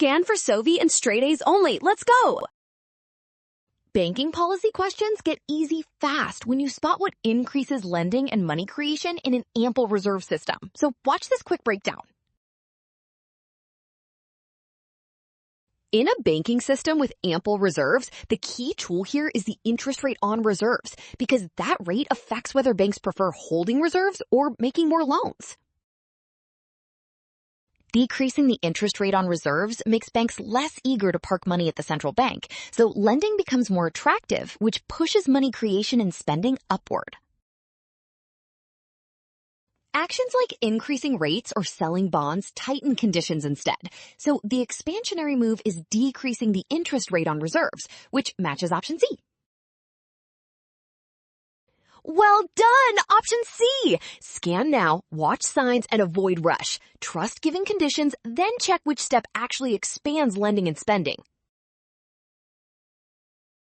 Scan for Sovi and straight A's only. Let's go! Banking policy questions get easy fast when you spot what increases lending and money creation in an ample reserve system. So watch this quick breakdown. In a banking system with ample reserves, the key tool here is the interest rate on reserves, because that rate affects whether banks prefer holding reserves or making more loans. Decreasing the interest rate on reserves makes banks less eager to park money at the central bank, so lending becomes more attractive, which pushes money creation and spending upward. Actions like increasing rates or selling bonds tighten conditions instead, so the expansionary move is decreasing the interest rate on reserves, which matches option C. Well done! Option C! Scan now, watch signs, and avoid rush. Trust given conditions, then check which step actually expands lending and spending.